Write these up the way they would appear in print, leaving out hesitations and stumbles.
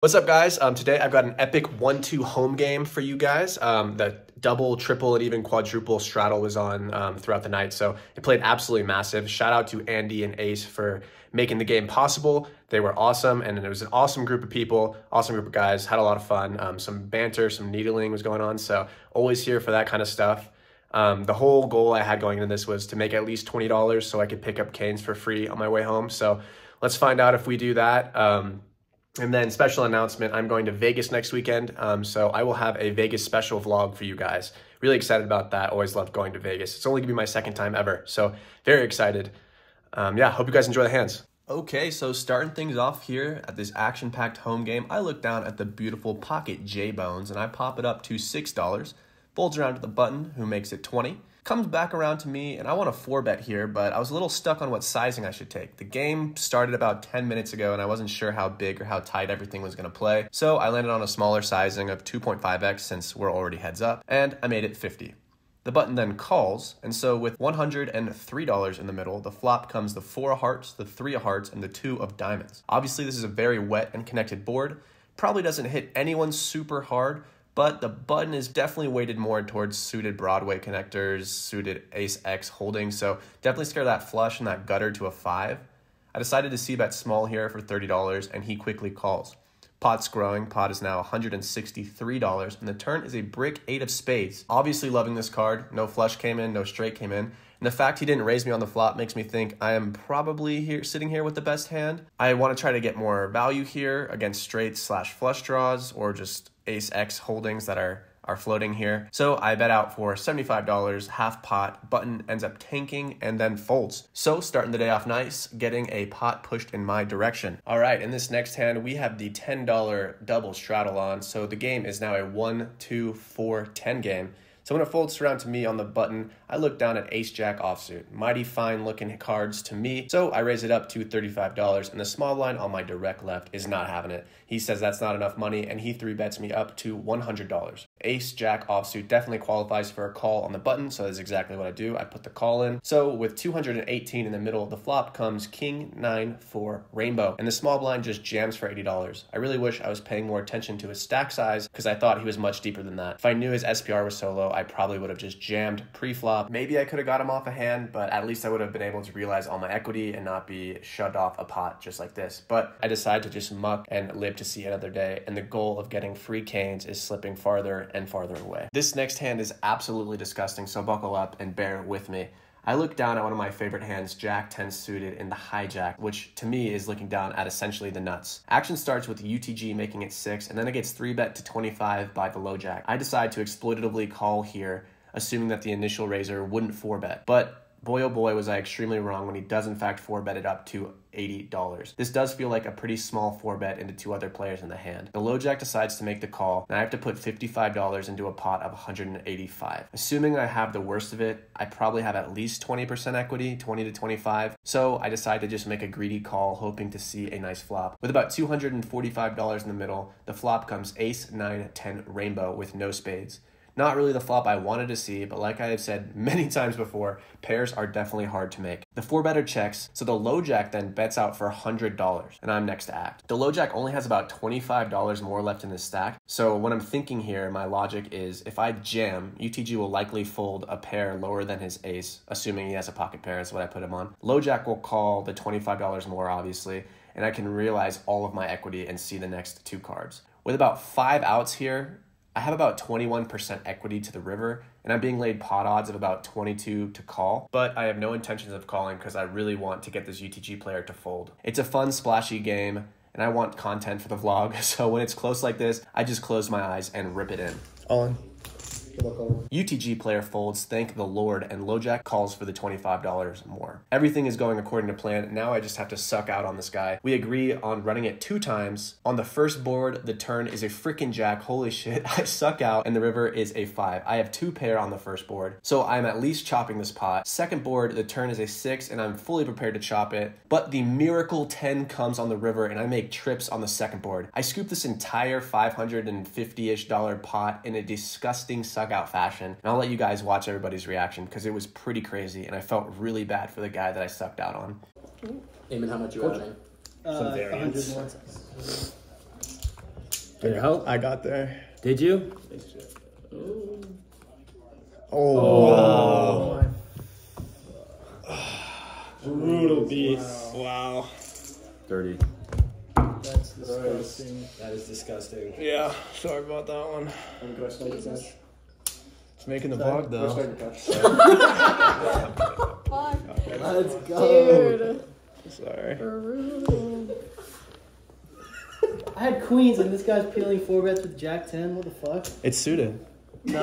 What's up, guys? Today I've got an epic 1-2 home game for you guys. The double, triple, and even quadruple straddle was on throughout the night, so it played absolutely massive. Shout out to Andy and Ace for making the game possible. They were awesome, and it was an awesome group of people, awesome group of guys. Had a lot of fun. Some banter, some needling was going on, so always here for that kind of stuff. The whole goal I had going into this was to make at least $20 so I could pick up canes for free on my way home. So let's find out if we do that. And then special announcement, I'm going to Vegas next weekend, so I will have a Vegas special vlog for you guys. Really excited about that. Always loved going to Vegas. It's only gonna be my second time ever, so very excited. Yeah, hope you guys enjoy the hands. Okay, so starting things off here at this action-packed home game, I look down at the beautiful pocket J-Bones, and I pop it up to $6. Folds around to the button, who makes it 20. Comes back around to me, and I want a 4-bet here, but I was a little stuck on what sizing I should take. The game started about 10 minutes ago, and I wasn't sure how big or how tight everything was going to play, so I landed on a smaller sizing of 2.5x since we're already heads up, and I made it 50. The button then calls, and so with $103 in the middle, the flop comes the 4 of hearts, the 3 of hearts, and the 2 of diamonds. Obviously, this is a very wet and connected board. Probably doesn't hit anyone super hard, but the button is definitely weighted more towards suited Broadway connectors, suited ace-X holdings, so definitely scare that flush and that gutter to a 5. I decided to c-bet small here for $30, and he quickly calls. Pot's growing. Pot is now $163, and the turn is a brick 8 of spades. Obviously loving this card. No flush came in, no straight came in. And the fact he didn't raise me on the flop makes me think I am probably sitting here with the best hand. I want to try to get more value here against straights / flush draws or just ace-X holdings that are floating here. So I bet out for $75, half pot, button ends up tanking and then folds. So starting the day off nice, getting a pot pushed in my direction. All right, in this next hand, we have the $10 double straddle on. So the game is now a 1, 2, 4, 10 game. So when it folds around to me on the button, I look down at ace-jack offsuit. Mighty fine looking cards to me, so I raise it up to $35, and the small blind on my direct left is not having it. He says that's not enough money, and he 3-bets me up to $100. Ace-jack offsuit definitely qualifies for a call on the button, so that's exactly what I do. I put the call in. So with 218 in the middle of the flop comes king 9 for rainbow, and the small blind just jams for $80. I really wish I was paying more attention to his stack size because I thought he was much deeper than that. If I knew his SPR was solo, I probably would have just jammed pre-flop. Maybe I could have got him off a hand, but at least I would have been able to realize all my equity and not be shoved off a pot just like this. But I decided to just muck and live to see another day, and the goal of getting free canes is slipping farther and farther away. This next hand is absolutely disgusting, so buckle up and bear with me. I look down at one of my favorite hands, Jack 10 suited in the hijack, which to me is looking down at essentially the nuts. Action starts with UTG making it 6, and then it gets 3-bet to 25 by the low jack. I decide to exploitatively call here, assuming that the initial raiser wouldn't 4-bet. But boy oh boy was I extremely wrong when he does in fact 4-bet it up to $80. This does feel like a pretty small 4-bet into 2 other players in the hand. The low jack decides to make the call, and I have to put $55 into a pot of $185. Assuming I have the worst of it, I probably have at least 20% equity, 20 to 25. So I decide to just make a greedy call, hoping to see a nice flop. With about $245 in the middle, the flop comes ace 9 10 rainbow with no spades. Not really the flop I wanted to see, but like I have said many times before, pairs are definitely hard to make. The 4-better checks, so the low jack then bets out for $100, and I'm next to act. The low jack only has about $25 more left in his stack, so what I'm thinking here, my logic is if I jam, UTG will likely fold a pair lower than his ace, assuming he has a pocket pair, is what I put him on. Low jack will call the $25 more, obviously, and I can realize all of my equity and see the next 2 cards. With about 5 outs here, I have about 21% equity to the river, and I'm being laid pot odds of about 22 to call, but I have no intentions of calling because I really want to get this UTG player to fold. It's a fun, splashy game, and I want content for the vlog, so when it's close like this, I just close my eyes and rip it in. All in. UTG player folds, thank the Lord, and low jack calls for the $25 more. Everything is going according to plan. Now I just have to suck out on this guy. We agree on running it 2 times. On the first board, the turn is a freaking jack. Holy shit, I suck out, and the river is a 5. I have 2 pair on the first board, so I'm at least chopping this pot. Second board, the turn is a 6, and I'm fully prepared to chop it, but the miracle 10 comes on the river, and I make trips on the second board. I scoop this entire $550-ish pot in a disgusting suck out fashion, and I'll let you guys watch everybody's reaction because it was pretty crazy, and I felt really bad for the guy that I sucked out on. Eamon, how much you adding? Some variance. 100 more. Did it help? I got there. Did you? Oh. Brutal beast. Wow. 30. That's disgusting. That is disgusting. Yeah, sorry about that one. Do I start your catch? It's making the vlog Do I though. start your catch? Fuck. Let's go. Dude. Sorry. Brutal. I had queens and this guy's peeling 4-bets with Jack 10. What the fuck? It's suited. No.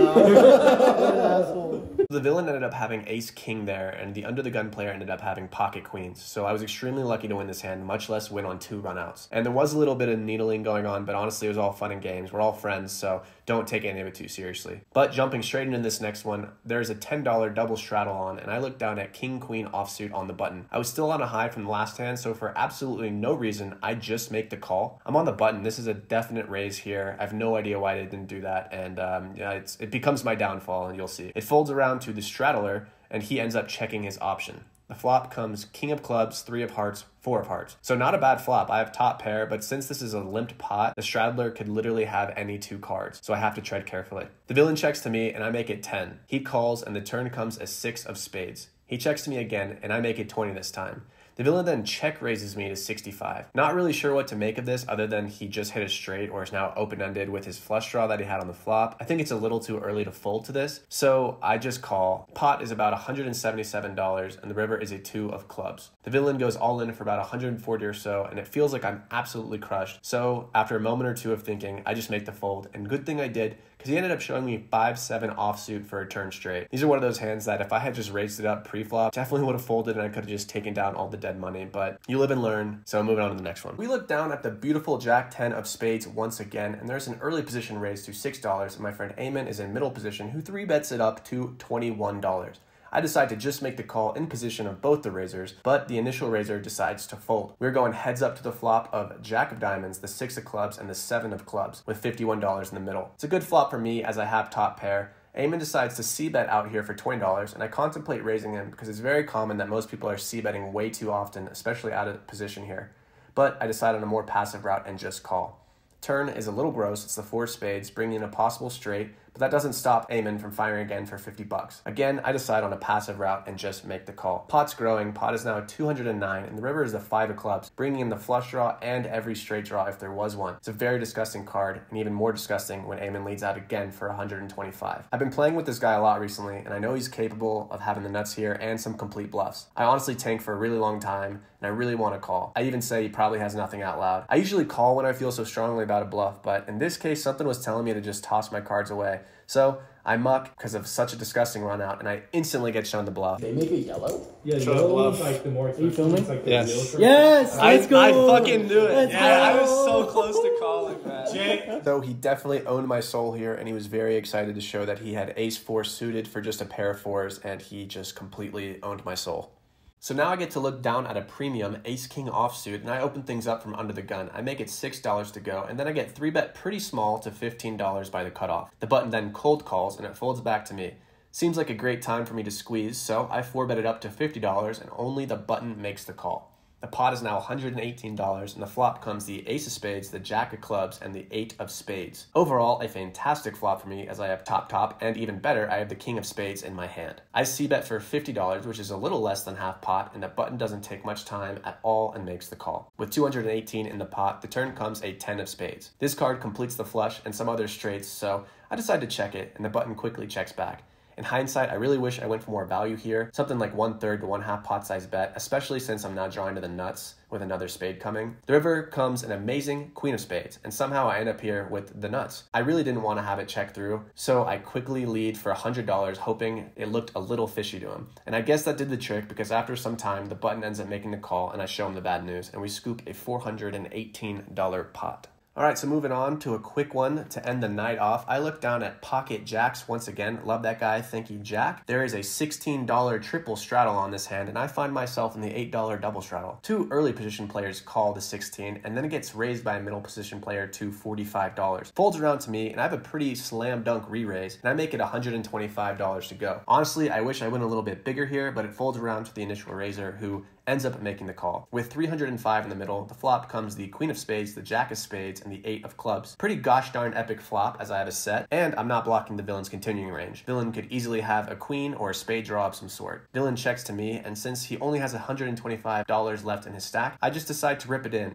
Asshole. The villain ended up having ace king there, and the under the gun player ended up having pocket queens. So I was extremely lucky to win this hand, much less win on 2 runouts. And there was a little bit of needling going on, but honestly it was all fun and games. We're all friends, so don't take any of it too seriously. But jumping straight into this next one, there's a $10 double straddle on, and I looked down at king queen offsuit on the button. I was still on a high from the last hand, so for absolutely no reason, I just make the call. I'm on the button. This is a definite raise here. I have no idea why they didn't do that, and yeah, it becomes my downfall, and you'll see. It folds around to the straddler, and he ends up checking his option. The flop comes king of clubs, 3 of hearts, 4 of hearts. So not a bad flop. I have top pair, but since this is a limped pot, the straddler could literally have any 2 cards, so I have to tread carefully. The villain checks to me, and I make it 10. He calls, and the turn comes a 6 of spades. He checks to me again, and I make it 20 this time. The villain then check raises me to 65. Not really sure what to make of this other than he just hit a straight or is now open-ended with his flush draw that he had on the flop. I think it's a little too early to fold to this, so I just call. Pot is about $177 and the river is a 2 of clubs. The villain goes all in for about 140 or so, and it feels like I'm absolutely crushed. So after a moment or two of thinking, I just make the fold, and good thing I did, because he ended up showing me 5-7 offsuit for a turn straight. These are one of those hands that if I had just raised it up pre-flop, definitely would have folded and I could have just taken down all the dead money, but you live and learn, so moving on to the next one. We look down at the beautiful Jack 10 of spades once again, and there's an early position raise to $6, and my friend Eamon is in middle position, who 3-bets it up to $21. I decide to just make the call in position of both the raisers, but the initial raiser decides to fold. We're going heads up to the flop of Jack of diamonds, the 6 of clubs, and the 7 of clubs, with $51 in the middle. It's a good flop for me as I have top pair. Eamon decides to c-bet out here for $20, and I contemplate raising him because it's very common that most people are c-betting way too often, especially out of position here. But I decide on a more passive route and just call. Turn is a little gross. It's the 4 spades, bringing in a possible straight, but that doesn't stop Eamon from firing again for $50. Again, I decide on a passive route and just make the call. Pot's growing. Pot is now 209, and the river is the 5 of clubs, bringing in the flush draw and every straight draw if there was one. It's a very disgusting card, and even more disgusting when Eamon leads out again for 125. I've been playing with this guy a lot recently, and I know he's capable of having the nuts here and some complete bluffs. I honestly tank for a really long time, and I really want to call. I even say he probably has nothing out loud. I usually call when I feel so strongly about a bluff, but in this case, something was telling me to just toss my cards away. So I muck because of such a disgusting run out, and I instantly get shown the bluff. They make it yellow? Yeah, Show yellow bluff. is like the more Are you filming? it's like the Yes. real short. Yes, let's go. I fucking knew it. Let's Yeah, go. I was so close to calling that. Jake. So he definitely owned my soul here, and he was very excited to show that he had ace-4 suited for just a pair of 4s, and he just completely owned my soul. So now I get to look down at a premium ace-king offsuit, and I open things up from under the gun. I make it $6 to go, and then I get 3-bet pretty small to $15 by the cutoff. The button then cold calls, and it folds back to me. Seems like a great time for me to squeeze, so I 4-bet it up to $50, and only the button makes the call. The pot is now $118, and the flop comes the ace of spades, the jack of clubs, and the 8 of spades. Overall, a fantastic flop for me as I have top, and even better, I have the king of spades in my hand. I c-bet for $50, which is a little less than half pot, and the button doesn't take much time at all and makes the call. With 218 in the pot, the turn comes a 10 of spades. This card completes the flush and some other straights, so I decide to check it, and the button quickly checks back. In hindsight, I really wish I went for more value here, something like 1/3 to 1/2 pot size bet, especially since I'm now drawing to the nuts with another spade coming. The river comes an amazing queen of spades, and somehow I end up here with the nuts. I really didn't want to have it check through, so I quickly lead for $100, hoping it looked a little fishy to him. And I guess that did the trick, because after some time, the button ends up making the call, and I show him the bad news, and we scoop a $418 pot. All right, so moving on to a quick one to end the night off. I look down at Pocket Jacks once again. Love that guy. Thank you, Jack. There is a $16 triple straddle on this hand, and I find myself in the $8 double straddle. 2 early position players call the 16, and then it gets raised by a middle position player to $45. Folds around to me, and I have a pretty slam dunk re-raise, and I make it $125 to go. Honestly, I wish I went a little bit bigger here, but it folds around to the initial raiser, who ends up making the call. With 305 in the middle, the flop comes the queen of spades, the jack of spades, and the 8 of clubs. Pretty gosh darn epic flop as I have a set, and I'm not blocking the villain's continuing range. Villain could easily have a queen or a spade draw of some sort. Villain checks to me, and since he only has $125 left in his stack, I just decide to rip it in.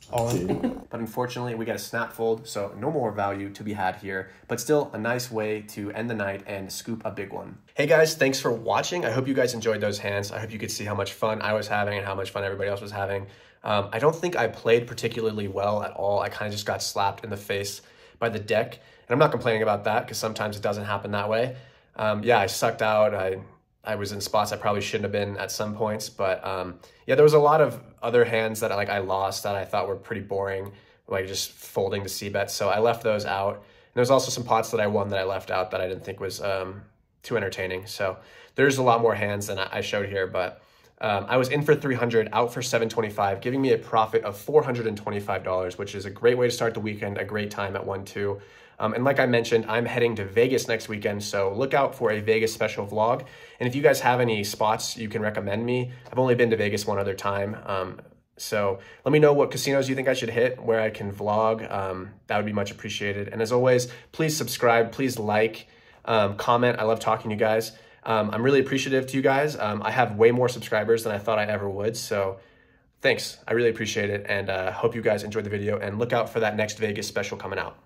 All in. But unfortunately, we get a snap fold, so no more value to be had here, but still a nice way to end the night and scoop a big one. Hey guys, thanks for watching. I hope you guys enjoyed those hands. I hope you could see how much fun I was having and how much fun everybody else was having. I don't think I played particularly well at all. I kind of just got slapped in the face by the deck, and I'm not complaining about that because sometimes it doesn't happen that way. Yeah, I sucked out. I was in spots I probably shouldn't have been at some points, but yeah, there was a lot of other hands that I lost that I thought were pretty boring, like just folding to c-bet, so I left those out. And there's also some pots that I won that I left out that I didn't think was too entertaining. So there's a lot more hands than I showed here, but I was in for 300, out for 725, giving me a profit of $425, which is a great way to start the weekend, a great time at 1-2. And like I mentioned, I'm heading to Vegas next weekend, so look out for a Vegas special vlog. And if you guys have any spots you can recommend me, I've only been to Vegas one other time. So let me know what casinos you think I should hit, where I can vlog. That would be much appreciated. And as always, please subscribe, please like, comment. I love talking to you guys. I'm really appreciative to you guys. I have way more subscribers than I thought I ever would, so thanks. I really appreciate it, and hope you guys enjoyed the video, and look out for that next Vegas special coming out.